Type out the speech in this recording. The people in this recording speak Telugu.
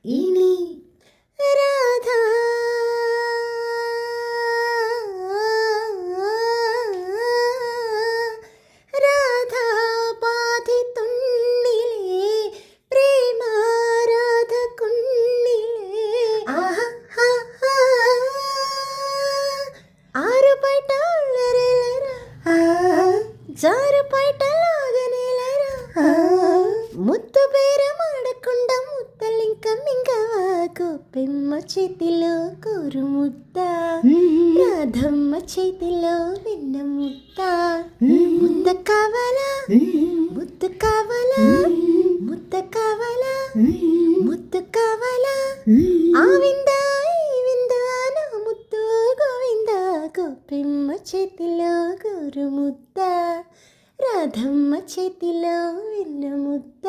ఇని రాధా రాధా బాధితున్నిలే ప్రేమ రాధ కున్నిలే ఆహా ఆరు బయట జారు బయట లాగనేలరా ముత్తు బేరమాడకుండా ముత్తలింక మింగవా గోపెమ్మ చేతిలో కోరు ముద్ద రాధమ్మ చేతిలో వెన్న ముద్ద ముద్ద కావాలా ముద్దు కావాలా ముద్ద కావాలా ముద్దు కావాలా ఆ విందా ఈ విందా నా ముద్దు గోవింద గోపెమ్మ చేతిలో కోరు ముద్ద రాధమ్మ చేతిలో వెన్న ముద్ద